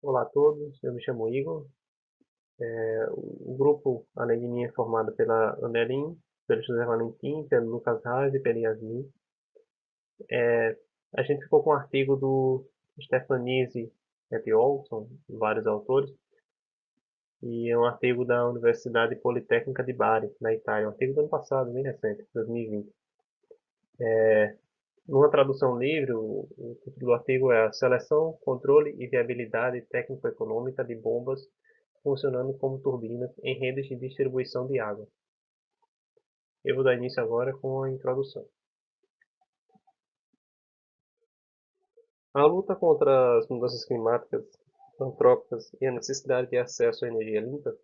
Olá a todos, eu me chamo Igor. O grupo, além de mim, é formado pela Anelin, pelo José Valentim, pelo Lucas Reis e pela Yasmin. A gente ficou com um artigo do Stefanise et al., são vários autores, e é um artigo da Universidade Politécnica de Bari, na Itália, um artigo do ano passado, bem recente, 2020. Numa tradução livre, o título do artigo é a Seleção, Controle e Viabilidade Técnico-Econômica de Bombas funcionando como turbinas em redes de distribuição de água. Eu vou dar início agora com a introdução. A luta contra as mudanças climáticas antrópicas e a necessidade de acesso à energia limpa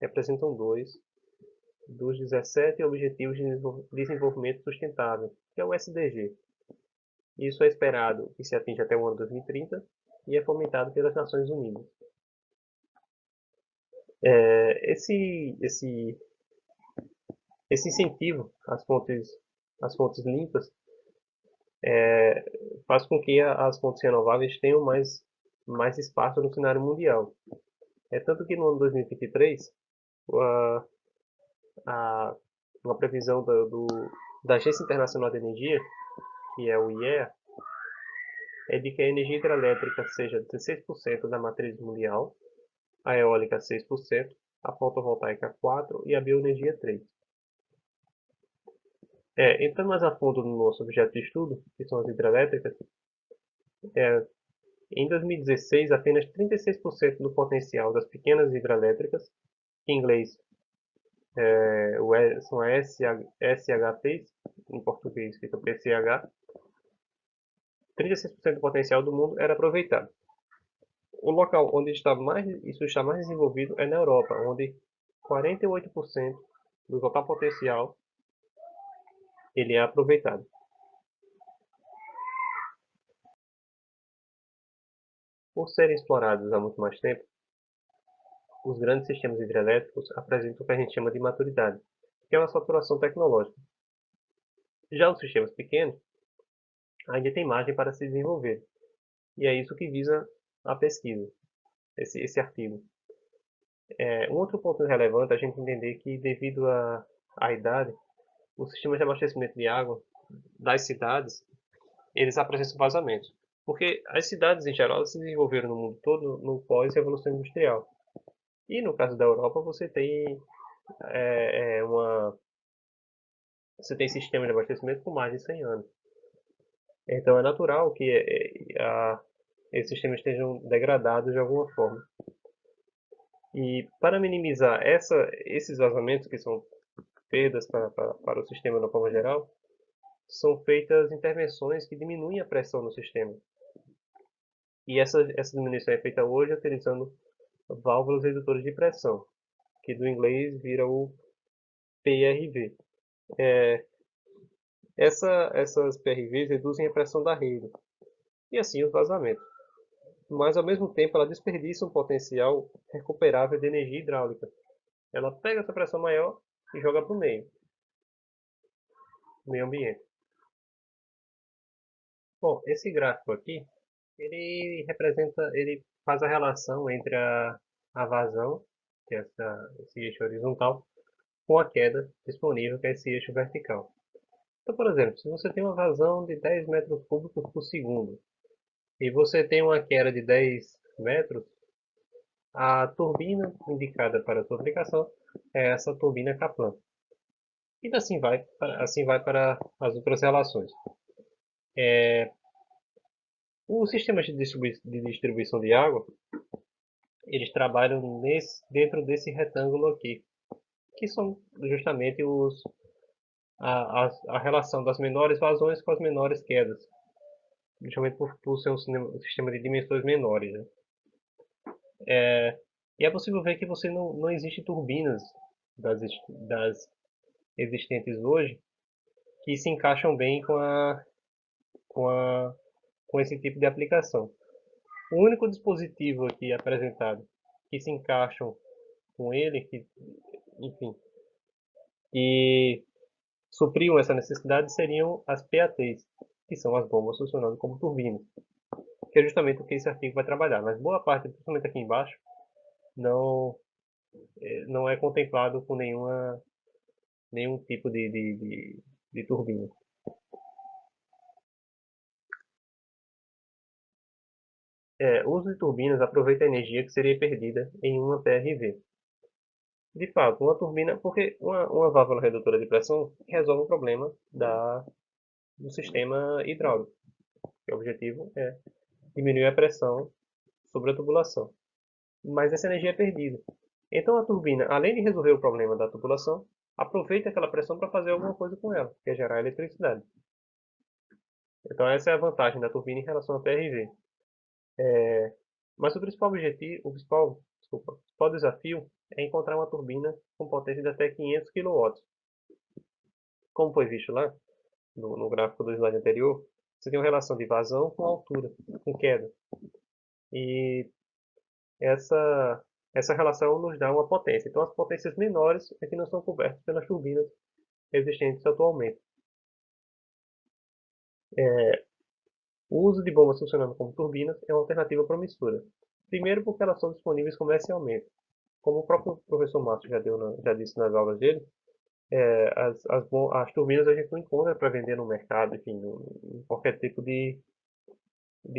representam dois dos 17 Objetivos de Desenvolvimento Sustentável, que é o SDG. Isso é esperado que se atinja até o ano 2030 e é fomentado pelas Nações Unidas. Esse incentivo às fontes limpas faz com que as fontes renováveis tenham mais espaço no cenário mundial. É tanto que no ano 2023, a, a, uma previsão da Agência Internacional de Energia, que é o IEA, é de que a energia hidrelétrica seja 16% da matriz mundial, a eólica 6%, a fotovoltaica 4% e a bioenergia 3%. Entrando mais a fundo no nosso objeto de estudo, que são as hidrelétricas, em 2016 apenas 36% do potencial das pequenas hidrelétricas, que em inglês são SHTs, em português fica PCH, 36% do potencial do mundo era aproveitado. O local onde isso está mais desenvolvido é na Europa, onde 48% do total potencial ele é aproveitado. Por serem explorados há muito mais tempo, os grandes sistemas hidrelétricos apresentam o que a gente chama de maturidade, que é uma saturação tecnológica. Já os sistemas pequenos ainda têm margem para se desenvolver, e é isso que visa a pesquisa, esse artigo. Um outro ponto relevante é a gente entender que, devido à idade, os sistemas de abastecimento de água das cidades, eles apresentam vazamentos. Porque as cidades, em geral, se desenvolveram no mundo todo no pós-revolução industrial. E no caso da Europa, é, é uma, você tem sistemas de abastecimento com mais de 100 anos. Então é natural que esses sistemas estejam degradados de alguma forma. E para minimizar esses vazamentos, que são perdas para o sistema de uma forma geral, são feitas intervenções que diminuem a pressão no sistema. E essa diminuição é feita hoje utilizando válvulas redutores de pressão, que do inglês vira o PRV. Essas PRVs reduzem a pressão da rede, e assim os vazamentos. Mas ao mesmo tempo ela desperdiça um potencial recuperável de energia hidráulica. Ela pega essa pressão maior e joga para o meio ambiente. Bom, esse gráfico aqui, ele faz a relação entre a vazão, que é esse eixo horizontal, com a queda disponível, que é esse eixo vertical. Então, por exemplo, se você tem uma vazão de 10 metros cúbicos por segundo e você tem uma queda de 10 metros, a turbina indicada para a sua aplicação é essa turbina Kaplan. E assim vai para as outras relações. Os sistemas de distribuição de água, eles trabalham dentro desse retângulo aqui, que são justamente a relação das menores vazões com as menores quedas, justamente por ser um sistema de dimensões menores. Né? E é possível ver que você não existe turbinas das existentes hoje que se encaixam bem com, a, com esse tipo de aplicação. O único dispositivo aqui apresentado que se encaixam com ele, enfim, que supriam essa necessidade seriam as PATs, que são as bombas funcionando como turbinas. que é justamente o que esse artigo vai trabalhar. Mas boa parte, principalmente aqui embaixo, não, não é contemplado com nenhum tipo de turbina. O uso de turbinas aproveita a energia que seria perdida em uma PRV. De fato, uma turbina, porque uma válvula redutora de pressão resolve o problema do sistema hidráulico. O objetivo é diminuir a pressão sobre a tubulação. Mas essa energia é perdida. Então a turbina, além de resolver o problema da tubulação, aproveita aquela pressão para fazer alguma coisa com ela, que é gerar eletricidade. Então essa é a vantagem da turbina em relação à PRV. Mas o principal objetivo, o principal desafio é encontrar uma turbina com potência de até 500 kW. Como foi visto lá no gráfico do slide anterior, você tem uma relação de vazão com altura, com queda. E essa, essa relação nos dá uma potência. Então as potências menores é que não são cobertas pelas turbinas existentes atualmente. O uso de bombas funcionando como turbinas é uma alternativa promissora. Primeiro porque elas são disponíveis comercialmente. Como o próprio professor Márcio já disse nas aulas dele, as turbinas a gente não encontra para vender no mercado, enfim, em qualquer tipo de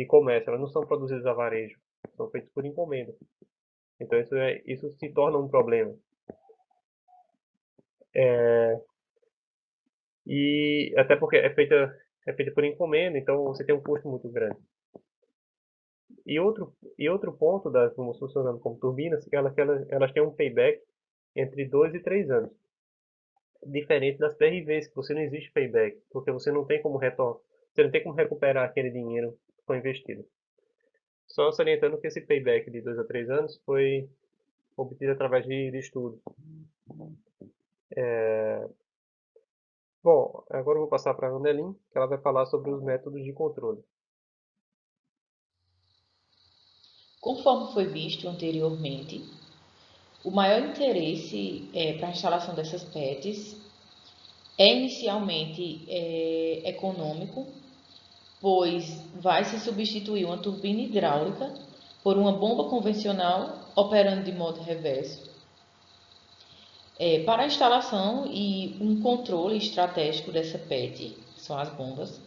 comércio. Elas não são produzidas a varejo, são feitas por encomenda. Então isso se torna um problema. E até porque é feita por encomenda, então você tem um custo muito grande. E outro ponto das bombas funcionando como turbinas, elas têm um payback entre 2 e 3 anos. Diferente das PRVs, que você não existe payback, porque você não tem como você não tem como recuperar aquele dinheiro que foi investido. Só salientando que esse payback de 2 a 3 anos foi obtido através de estudos. Bom, agora eu vou passar para a Annelin, que ela vai falar sobre os métodos de controle. Conforme foi visto anteriormente, o maior interesse para a instalação dessas PETs é inicialmente econômico, pois vai se substituir uma turbina hidráulica por uma bomba convencional operando de modo reverso. Para a instalação e um controle estratégico dessa PET, que são as bombas,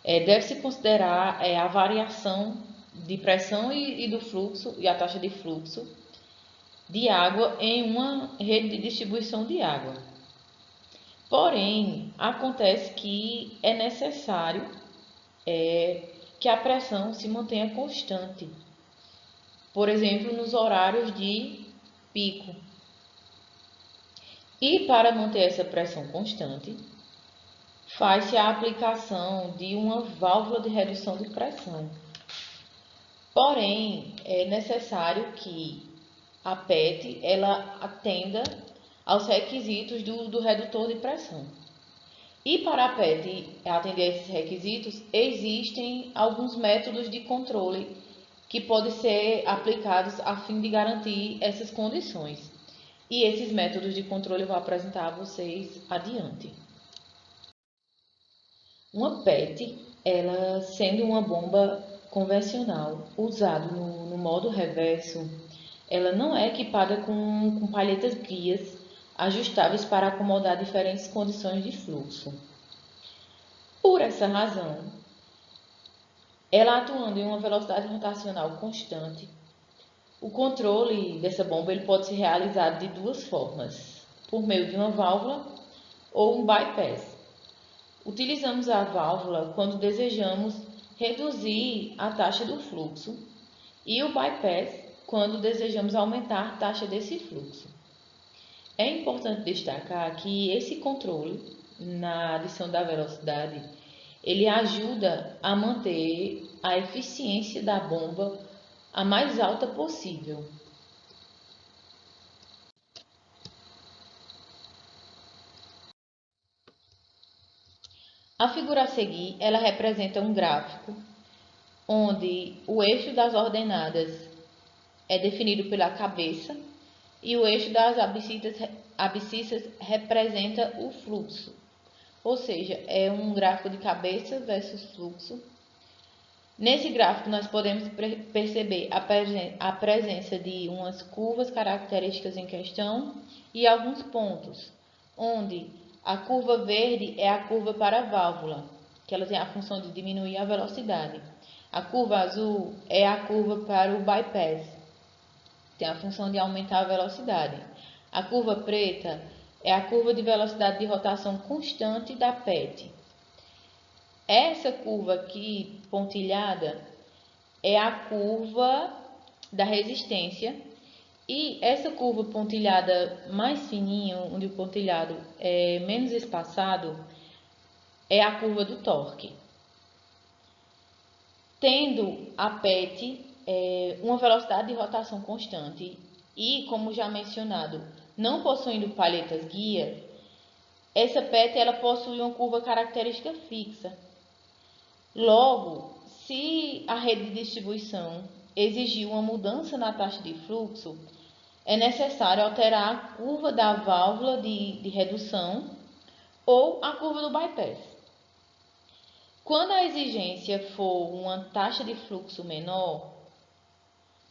deve-se considerar a variação de pressão e do fluxo e a taxa de fluxo de água em uma rede de distribuição de água. Porém, acontece que é necessário que a pressão se mantenha constante, por exemplo, nos horários de pico. E para manter essa pressão constante, faz-se a aplicação de uma válvula de redução de pressão. Porém, é necessário que a PET ela atenda aos requisitos do redutor de pressão. E para a PET atender a esses requisitos, existem alguns métodos de controle que podem ser aplicados a fim de garantir essas condições. E esses métodos de controle eu vou apresentar a vocês adiante. Uma PET, ela sendo uma bomba convencional usada no modo reverso, ela não é equipada com palhetas guias ajustáveis para acomodar diferentes condições de fluxo. Por essa razão, ela atuando em uma velocidade rotacional constante, o controle dessa bomba ele pode ser realizado de duas formas, por meio de uma válvula ou um bypass. Utilizamos a válvula quando desejamos reduzir a taxa do fluxo e o bypass quando desejamos aumentar a taxa desse fluxo. É importante destacar que esse controle na adição da velocidade ele ajuda a manter a eficiência da bomba a mais alta possível. A figura a seguir, ela representa um gráfico onde o eixo das ordenadas é definido pela cabeça e o eixo das abscissas representa o fluxo. Ou seja, é um gráfico de cabeça versus fluxo. Nesse gráfico, nós podemos perceber a presença de umas curvas características em questão e alguns pontos, onde a curva verde é a curva para a válvula, que ela tem a função de diminuir a velocidade. A curva azul é a curva para o bypass, tem a função de aumentar a velocidade. A curva preta é a curva de velocidade de rotação constante da PET. Essa curva aqui, pontilhada, é a curva da resistência. E essa curva pontilhada mais fininha, onde o pontilhado é menos espaçado, é a curva do torque. Tendo a PET uma velocidade de rotação constante e, como já mencionado, não possuindo palhetas guia, essa PET ela possui uma curva característica fixa. Logo, se a rede de distribuição exigir uma mudança na taxa de fluxo, é necessário alterar a curva da válvula de redução ou a curva do bypass. Quando a exigência for uma taxa de fluxo menor,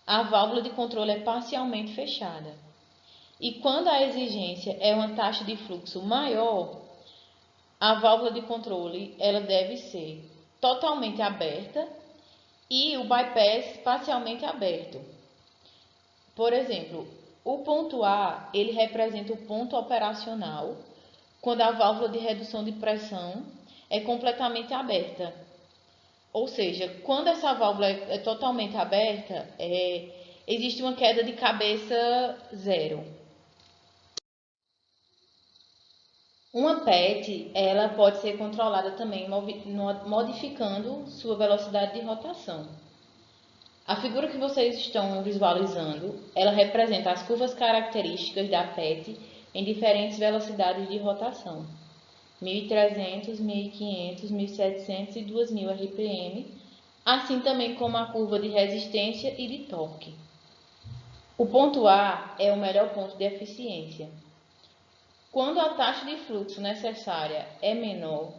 a válvula de controle é parcialmente fechada. E quando a exigência é uma taxa de fluxo maior, a válvula de controle ela deve ser totalmente aberta e o bypass parcialmente aberto. Por exemplo, o ponto A ele representa o ponto operacional quando a válvula de redução de pressão é completamente aberta. Ou seja, quando essa válvula é totalmente aberta, existe uma queda de cabeça zero. Uma PET, ela pode ser controlada também modificando sua velocidade de rotação. A figura que vocês estão visualizando, ela representa as curvas características da PET em diferentes velocidades de rotação. 1.300, 1.500, 1.700 e 2.000 RPM, assim também como a curva de resistência e de torque. O ponto A é o melhor ponto de eficiência. Quando a taxa de fluxo necessária é menor,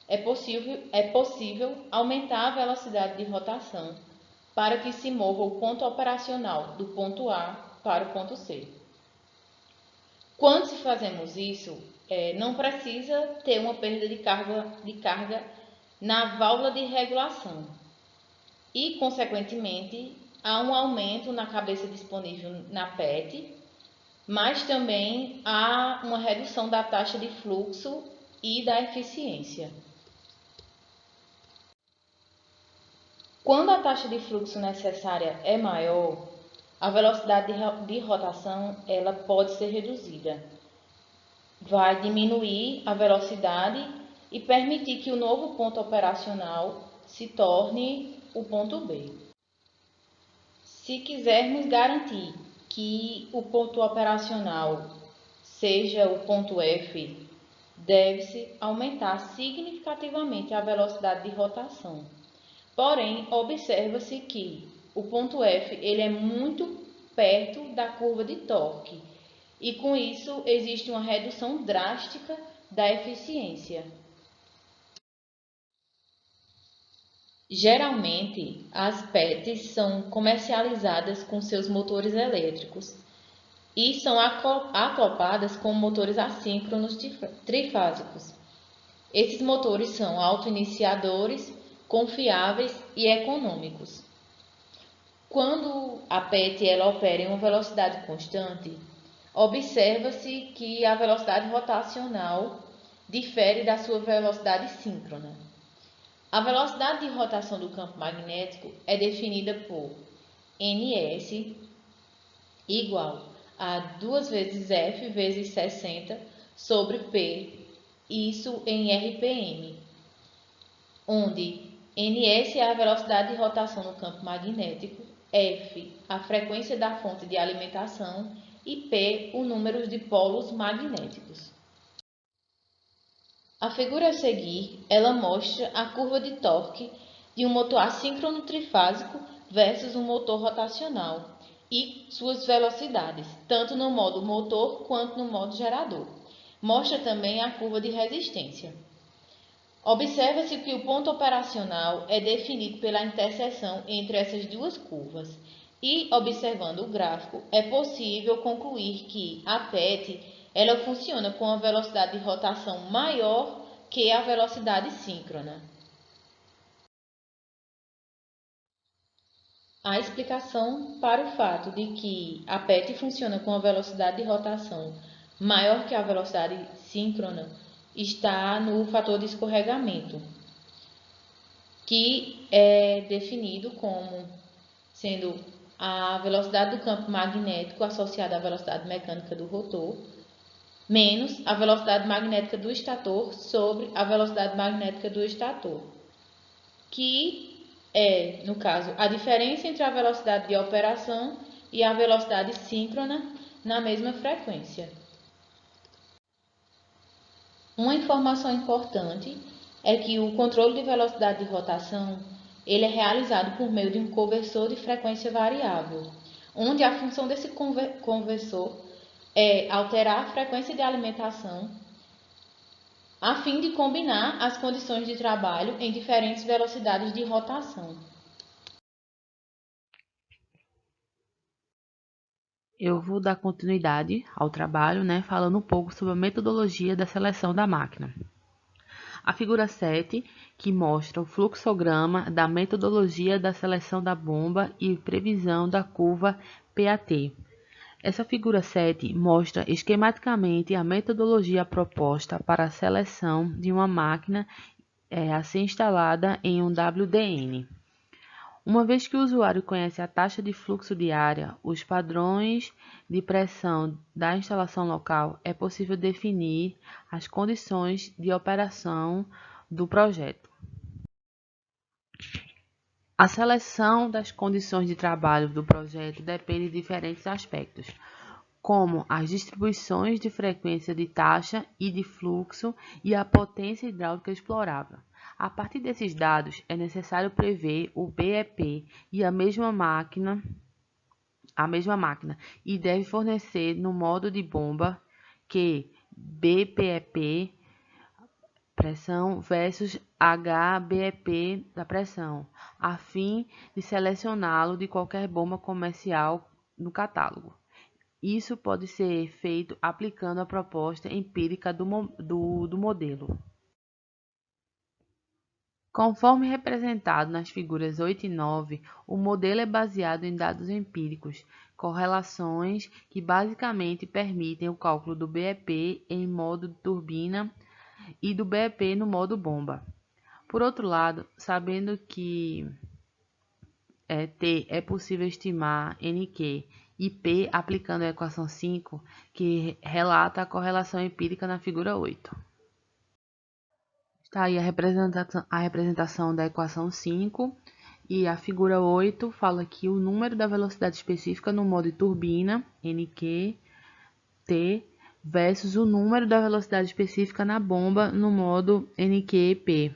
é possível aumentar a velocidade de rotação para que se mova o ponto operacional do ponto A para o ponto C. Quando se fazemos isso, não precisa ter uma perda de carga na válvula de regulação e, consequentemente, há um aumento na cabeça disponível na PET, mas também há uma redução da taxa de fluxo e da eficiência. Quando a taxa de fluxo necessária é maior, a velocidade de rotação ela pode ser reduzida. Vai diminuir a velocidade e permitir que o novo ponto operacional se torne o ponto B. Se quisermos garantir que o ponto operacional seja o ponto F, deve-se aumentar significativamente a velocidade de rotação. Porém, observa-se que o ponto F ele é muito perto da curva de torque e com isso existe uma redução drástica da eficiência. Geralmente, as PETs são comercializadas com seus motores elétricos e são acopladas com motores assíncronos trifásicos. Esses motores são auto-iniciadores, confiáveis e econômicos. Quando a PET ela opera em uma velocidade constante, observa-se que a velocidade rotacional difere da sua velocidade síncrona. A velocidade de rotação do campo magnético é definida por Ns igual a 2 vezes F vezes 60 sobre P, isso em RPM, onde Ns é a velocidade de rotação no campo magnético, F a frequência da fonte de alimentação e P o número de polos magnéticos. A figura a seguir, ela mostra a curva de torque de um motor assíncrono trifásico versus um motor rotacional e suas velocidades, tanto no modo motor quanto no modo gerador. Mostra também a curva de resistência. Observa-se que o ponto operacional é definido pela interseção entre essas duas curvas e, observando o gráfico, é possível concluir que a PET ela funciona com a velocidade de rotação maior que a velocidade síncrona. A explicação para o fato de que a PET funciona com a velocidade de rotação maior que a velocidade síncrona está no fator de escorregamento, que é definido como sendo a velocidade do campo magnético associada à velocidade mecânica do rotor, menos a velocidade magnética do estator sobre a velocidade magnética do estator, que é, no caso, a diferença entre a velocidade de operação e a velocidade síncrona na mesma frequência. Uma informação importante é que o controle de velocidade de rotação ele é realizado por meio de um conversor de frequência variável, onde a função desse conversor é alterar a frequência de alimentação a fim de combinar as condições de trabalho em diferentes velocidades de rotação. Eu vou dar continuidade ao trabalho, falando um pouco sobre a metodologia da seleção da máquina. A figura 7, que mostra o fluxograma da metodologia da seleção da bomba e previsão da curva PAT. Essa figura 7 mostra esquematicamente a metodologia proposta para a seleção de uma máquina a ser instalada em um WDN. Uma vez que o usuário conhece a taxa de fluxo diária, os padrões de pressão da instalação local, é possível definir as condições de operação do projeto. A seleção das condições de trabalho do projeto depende de diferentes aspectos, como as distribuições de frequência de taxa e de fluxo e a potência hidráulica explorável. A partir desses dados, é necessário prever o BEP e a mesma máquina e deve fornecer no modo de bomba que BPEP pressão versus HBEP da pressão, a fim de selecioná-lo de qualquer bomba comercial no catálogo. Isso pode ser feito aplicando a proposta empírica do modelo. Conforme representado nas figuras 8 e 9, o modelo é baseado em dados empíricos, correlações que basicamente permitem o cálculo do BEP em modo turbina e do BEP no modo bomba. Por outro lado, sabendo que T é possível estimar NQ e P aplicando a equação 5, que relata a correlação empírica na figura 8. Está aí a representação da equação 5 e a figura 8 fala que o número da velocidade específica no modo de turbina, NQ, T, versus o número da velocidade específica na bomba no modo NQ-P.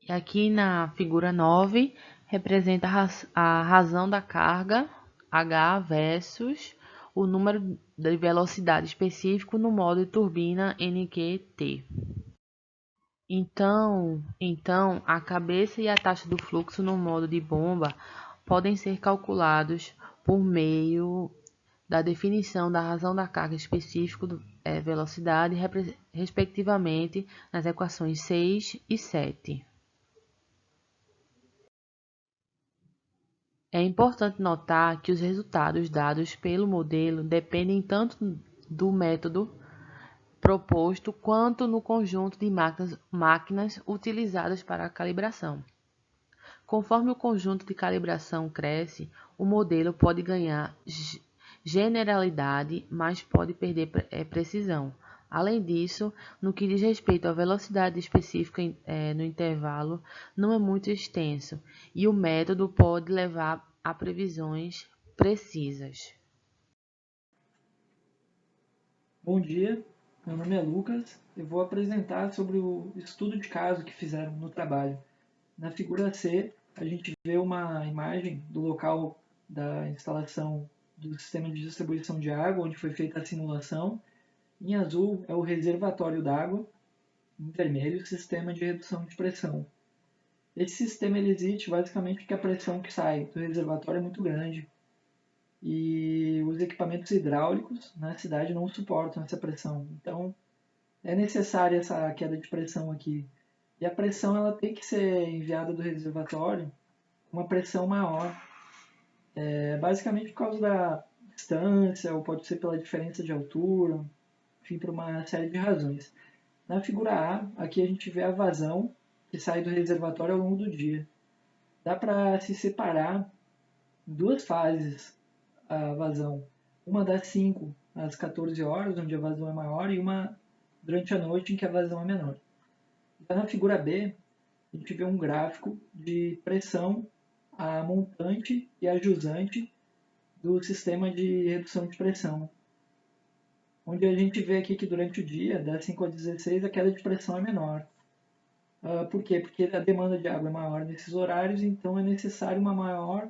E aqui na figura 9 representa a razão da carga H versus o número de velocidade específico no modo de turbina NQT. Então, a cabeça e a taxa do fluxo no modo de bomba podem ser calculados por meio da definição da razão da carga específica, velocidade, respectivamente, nas equações 6 e 7. É importante notar que os resultados dados pelo modelo dependem tanto do método proposto quanto no conjunto de máquinas utilizadas para a calibração. Conforme o conjunto de calibração cresce, o modelo pode ganhar generalidade, mas pode perder precisão. Além disso, no que diz respeito à velocidade específica no intervalo, não é muito extenso e o método pode levar a previsões precisas. Bom dia, meu nome é Lucas. Eu vou apresentar sobre o estudo de caso que fizeram no trabalho. Na figura C, a gente vê uma imagem do local da instalação do sistema de distribuição de água, onde foi feita a simulação. Em azul é o reservatório d'água em vermelho, o sistema de redução de pressão. Esse sistema ele existe basicamente porque a pressão que sai do reservatório é muito grande e os equipamentos hidráulicos na cidade não suportam essa pressão. Então, é necessária essa queda de pressão aqui. E a pressão ela tem que ser enviada do reservatório com uma pressão maior, basicamente por causa da distância, ou pode ser pela diferença de altura, enfim, por uma série de razões. Na figura A, aqui a gente vê a vazão que sai do reservatório ao longo do dia. Dá para se separar em duas fases a vazão. Uma das 5 às 14 horas, onde a vazão é maior, e uma durante a noite, em que a vazão é menor. Então, na figura B, a gente vê um gráfico de pressão a montante e a jusante do sistema de redução de pressão, onde a gente vê aqui que durante o dia, das 5 às 16, a queda de pressão é menor. Por quê? Porque a demanda de água é maior nesses horários, então é necessário uma maior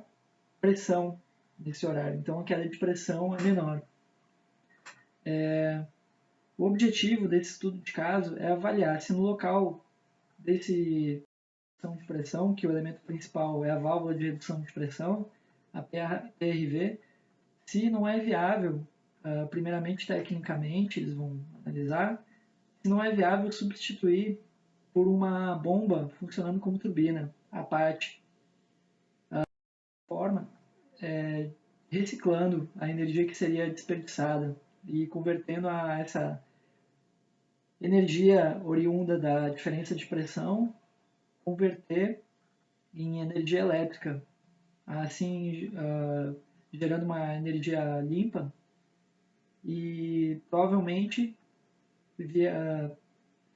pressão nesse horário. Então a queda de pressão é menor. O objetivo desse estudo de caso é avaliar se no local desse redução de pressão, que o elemento principal é a válvula de redução de pressão, a PRV, se não é viável, primeiramente tecnicamente, eles vão analisar, se não é viável substituir por uma bomba funcionando como turbina, a PAT, forma reciclando a energia que seria desperdiçada e convertendo essa energia oriunda da diferença de pressão, converter em energia elétrica, assim gerando uma energia limpa e provavelmente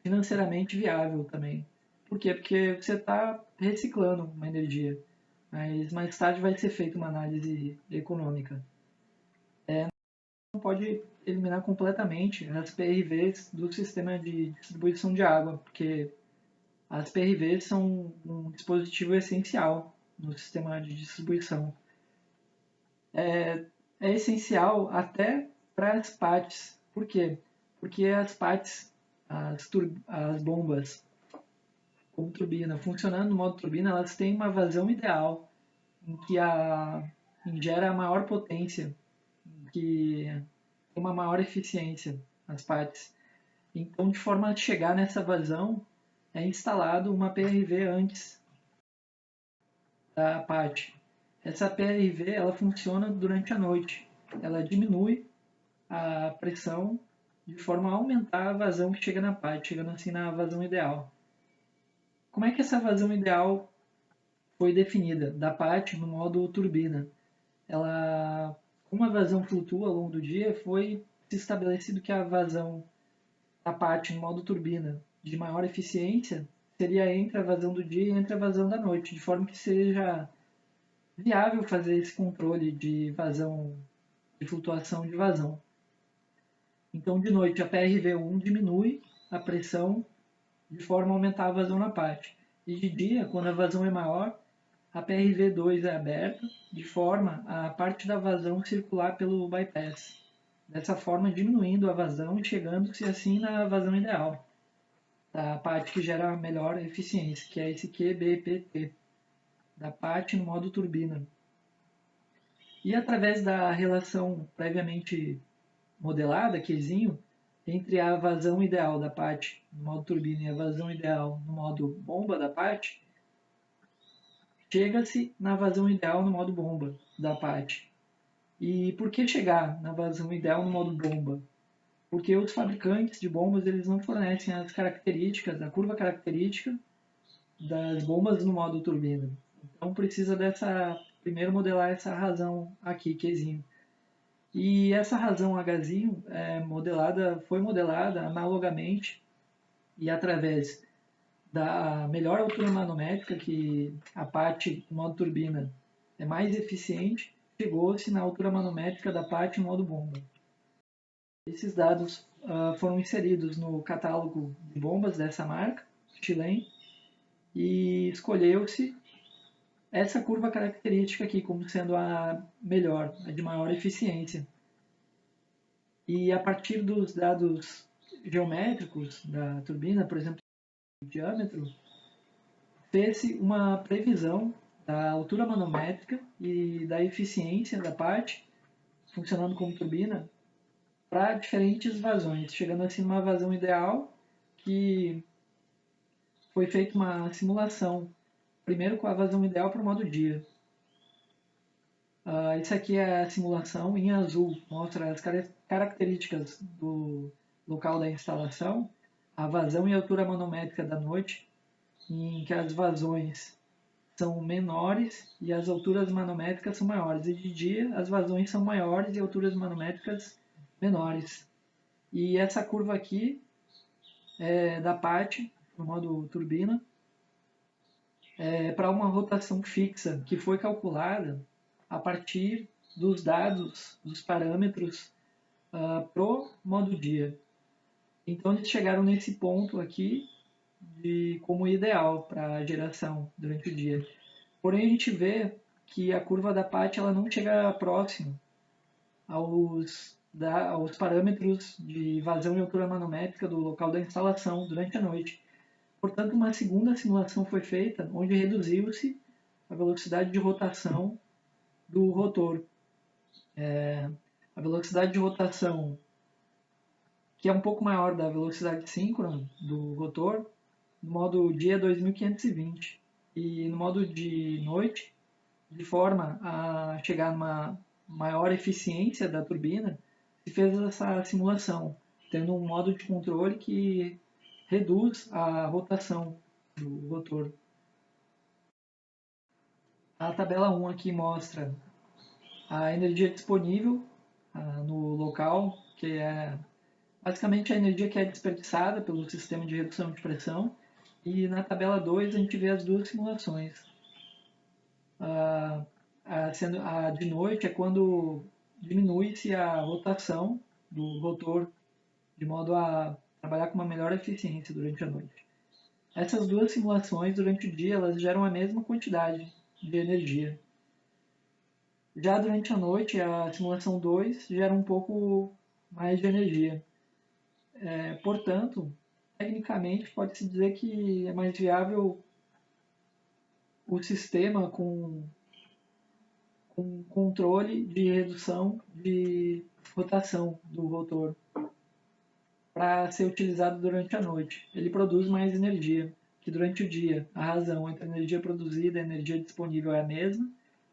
financeiramente viável também. Por quê? Porque você está reciclando uma energia, mas mais tarde vai ser feita uma análise econômica. Não pode eliminar completamente as PRVs do sistema de distribuição de água, porque as PRVs são um dispositivo essencial no sistema de distribuição. É essencial até para as PATs. Por quê? Porque as PATs, as bombas como turbina, funcionando no modo turbina, elas têm uma vazão ideal, em que gera a maior potência, que tem uma maior eficiência as PATs. Então, de forma a chegar nessa vazão, é instalado uma PRV antes da PAT. Essa PRV ela funciona durante a noite. Ela diminui a pressão de forma a aumentar a vazão que chega na PAT, chegando assim na vazão ideal. Como é que essa vazão ideal foi definida? Da PAT no modo turbina. Como a vazão flutua ao longo do dia, foi estabelecido que a vazão da PAT no modo turbina de maior eficiência seria entre a vazão do dia e entre a vazão da noite, de forma que seja viável fazer esse controle de vazão, de flutuação de vazão. Então, de noite, a PRV1 diminui a pressão de forma a aumentar a vazão na PAT. E de dia, quando a vazão é maior, a PRV2 é aberta, de forma a parte da vazão circular pelo bypass. Dessa forma, diminuindo a vazão e chegando-se assim na vazão ideal, da parte que gera a melhor eficiência, que é esse QBPT, da parte no modo turbina. E através da relação previamente modelada, Qzinho, entre a vazão ideal da parte no modo turbina e a vazão ideal no modo bomba da parte, chega-se na vazão ideal no modo bomba da parte. E por que chegar na vazão ideal no modo bomba? Porque os fabricantes de bombas eles não fornecem as características, a curva característica das bombas no modo turbina. Então precisa primeiro modelar essa razão aqui, Qzinho. E essa razão Hzinho foi modelada analogamente e através da melhor altura manométrica, que a parte no modo turbina é mais eficiente, chegou-se na altura manométrica da parte no modo bomba. Esses dados foram inseridos no catálogo de bombas dessa marca, Stilem, e escolheu-se essa curva característica aqui como sendo a melhor, a de maior eficiência. E a partir dos dados geométricos da turbina, por exemplo, diâmetro, fez-se uma previsão da altura manométrica e da eficiência da parte, funcionando como turbina, para diferentes vazões, chegando assim numa vazão ideal, que foi feita uma simulação, primeiro com a vazão ideal para o modo dia. Isso aqui é a simulação em azul, mostra as características do local da instalação, a vazão e altura manométrica da noite, em que as vazões são menores e as alturas manométricas são maiores, e de dia as vazões são maiores e alturas manométricas menores. E essa curva aqui é da parte, no modo turbina, para uma rotação fixa, que foi calculada a partir dos dados, dos parâmetros pro modo dia. Então eles chegaram nesse ponto aqui como ideal para a geração durante o dia. Porém a gente vê que a curva da PAT ela não chega próximo aos parâmetros de vazão e altura manométrica do local da instalação durante a noite. Portanto, uma segunda simulação foi feita, onde reduziu-se a velocidade de rotação do rotor. A velocidade de rotação, que é um pouco maior da velocidade síncrona do rotor, no modo dia 2520, e no modo de noite, de forma a chegar numa maior eficiência da turbina, se fez essa simulação, tendo um modo de controle que reduz a rotação do rotor. A tabela 1 aqui mostra a energia disponível no local, que é basicamente a energia que é desperdiçada pelo sistema de redução de pressão, e na tabela 2 a gente vê as duas simulações. A de noite é quando diminui-se a rotação do rotor, de modo a trabalhar com uma melhor eficiência durante a noite. Essas duas simulações, durante o dia, elas geram a mesma quantidade de energia. Já durante a noite, a simulação 2 gera um pouco mais de energia. Portanto, tecnicamente, pode-se dizer que é mais viável o sistema com controle de redução de rotação do rotor para ser utilizado durante a noite. Ele produz mais energia que durante o dia. A razão entre a energia produzida e a energia disponível é a mesma,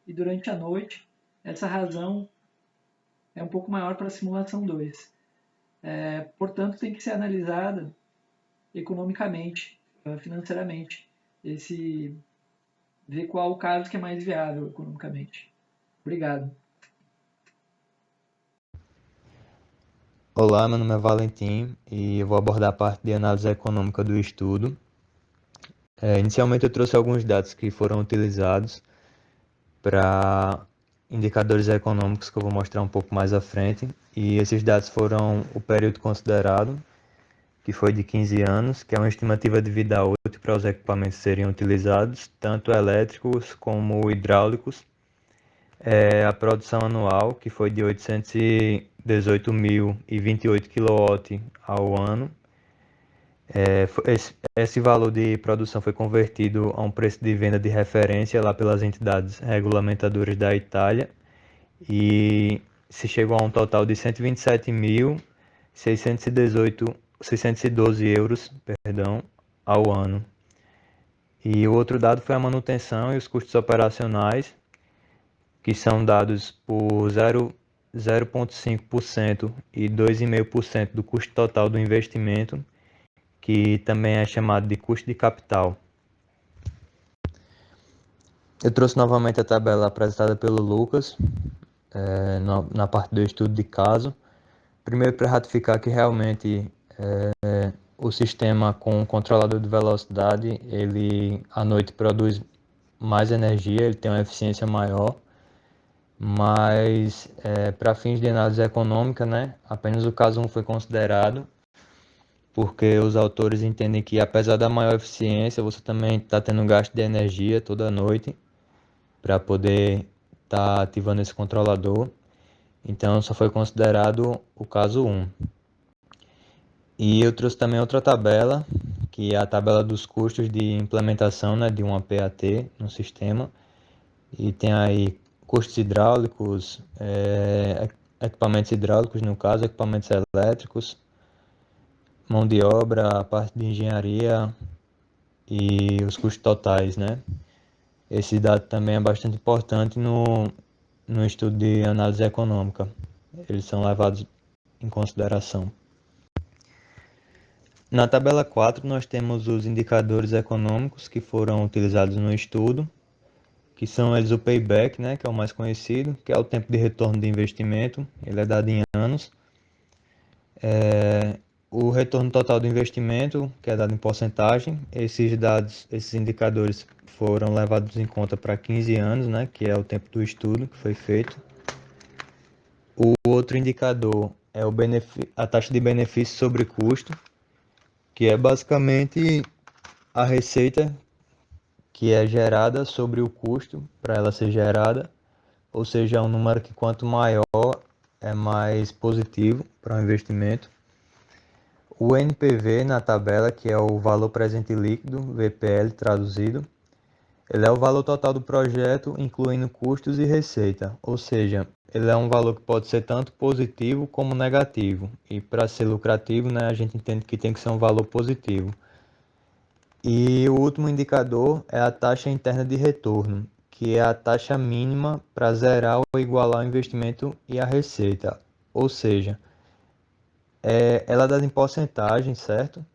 e durante a noite essa razão é um pouco maior para a simulação 2. Portanto, tem que ser analisada economicamente, financeiramente, ver qual o caso que é mais viável economicamente. Obrigado. Olá, meu nome é Valentim e eu vou abordar a parte de análise econômica do estudo. Inicialmente eu trouxe alguns dados que foram utilizados para indicadores econômicos que eu vou mostrar um pouco mais à frente, e esses dados foram o período considerado, que foi de 15 anos, que é uma estimativa de vida útil para os equipamentos serem utilizados, tanto elétricos como hidráulicos. A produção anual, que foi de 818.028 kW ao ano. Esse valor de produção foi convertido a um preço de venda de referência lá pelas entidades regulamentadoras da Itália, e se chegou a um total de 127.612 euros, ao ano. E o outro dado foi a manutenção e os custos operacionais, que são dados por 0,5% e 2,5% do custo total do investimento, que também é chamado de custo de capital. Eu trouxe novamente a tabela apresentada pelo Lucas, na parte do estudo de caso. Primeiro, para ratificar que realmente o sistema com controlador de velocidade, ele à noite produz mais energia, ele tem uma eficiência maior, mas para fins de análise econômica, apenas o caso 1 foi considerado, porque os autores entendem que, apesar da maior eficiência, você também está tendo um gasto de energia toda noite para poder estar ativando esse controlador. Então só foi considerado o caso 1. E eu trouxe também outra tabela, que é a tabela dos custos de implementação, né, de uma PAT no sistema. E tem aí custos hidráulicos, equipamentos hidráulicos, no caso, equipamentos elétricos, mão de obra, a parte de engenharia e os custos totais, né? Esse dado também é bastante importante no estudo de análise econômica. Eles são levados em consideração. Na tabela 4, nós temos os indicadores econômicos que foram utilizados no estudo, que são eles o payback, né, que é o mais conhecido, que é o tempo de retorno de investimento, ele é dado em anos. O retorno total do investimento, que é dado em porcentagem. Esses dados, esses indicadores foram levados em conta para 15 anos, né, que é o tempo do estudo que foi feito. O outro indicador é a taxa de benefício sobre custo, que é basicamente a receita que é gerada sobre o custo para ela ser gerada, ou seja, é um número que quanto maior é mais positivo para o investimento. O NPV na tabela, que é o valor presente líquido, VPL traduzido, ele é o valor total do projeto, incluindo custos e receita, ou seja, ele é um valor que pode ser tanto positivo como negativo. E para ser lucrativo, né, a gente entende que tem que ser um valor positivo. E o último indicador é a taxa interna de retorno, que é a taxa mínima para zerar ou igualar o investimento e a receita. Ou seja, ela é dada em porcentagem, certo?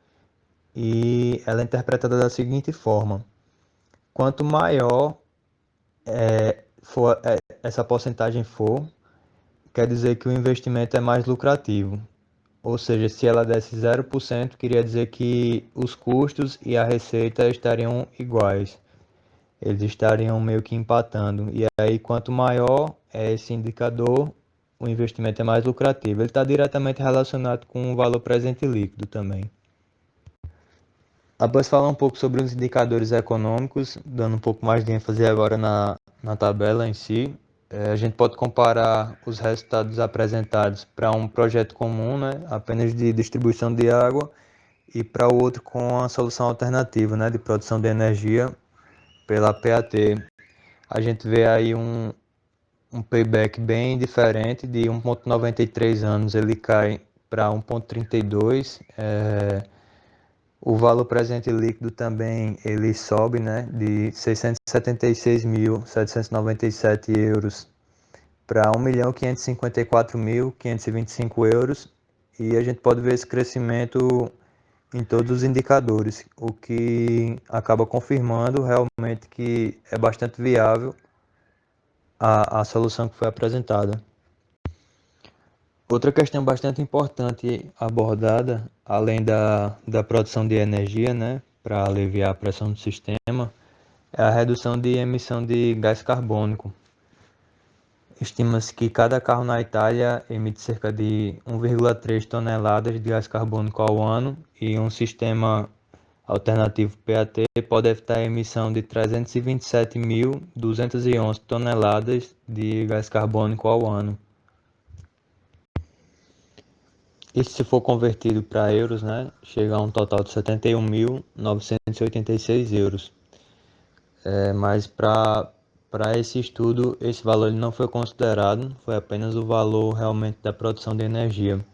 E ela é interpretada da seguinte forma: quanto maior essa porcentagem for, quer dizer que o investimento é mais lucrativo. Ou seja, se ela desse 0%, queria dizer que os custos e a receita estariam iguais. Eles estariam meio que empatando. E aí, quanto maior é esse indicador, o investimento é mais lucrativo. Ele está diretamente relacionado com o valor presente líquido também. Após falar um pouco sobre os indicadores econômicos, dando um pouco mais de ênfase agora na tabela em si, a gente pode comparar os resultados apresentados para um projeto comum, né, apenas de distribuição de água, e para o outro com a solução alternativa, né, de produção de energia pela PAT. A gente vê aí um payback bem diferente, de 1,93 anos ele cai para 1,32. O valor presente líquido também ele sobe, né, de 676.797 euros para 1.554.525 euros, e a gente pode ver esse crescimento em todos os indicadores, o que acaba confirmando realmente que é bastante viável a solução que foi apresentada. Outra questão bastante importante abordada, além da produção de energia, né, para aliviar a pressão do sistema, é a redução de emissão de gás carbônico. Estima-se que cada carro na Itália emite cerca de 1,3 toneladas de gás carbônico ao ano, e um sistema alternativo PAT pode evitar a emissão de 327.211 toneladas de gás carbônico ao ano. Isso, se for convertido para euros, né, chega a um total de 71.986 euros. Mas para esse estudo, esse valor ele não foi considerado, foi apenas o valor realmente da produção de energia.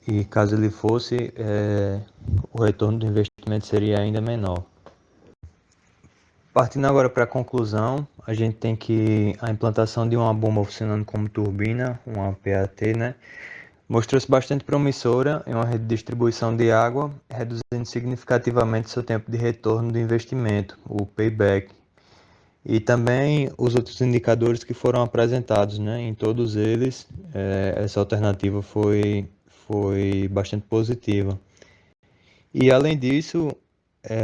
E caso ele fosse, o retorno do investimento seria ainda menor. Partindo agora para a conclusão, a gente tem que a implantação de uma bomba funcionando como turbina, uma PAT, né, mostrou-se bastante promissora em uma rede de distribuição de água, reduzindo significativamente seu tempo de retorno do investimento, o payback. E também os outros indicadores que foram apresentados, né? Em todos eles, essa alternativa foi bastante positiva. E além disso,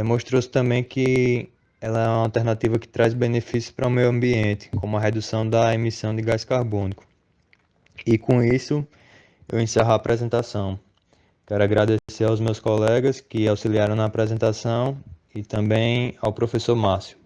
mostrou-se também que ela é uma alternativa que traz benefícios para o meio ambiente, como a redução da emissão de gás carbônico. E com isso, eu encerro a apresentação. Quero agradecer aos meus colegas que auxiliaram na apresentação e também ao professor Márcio.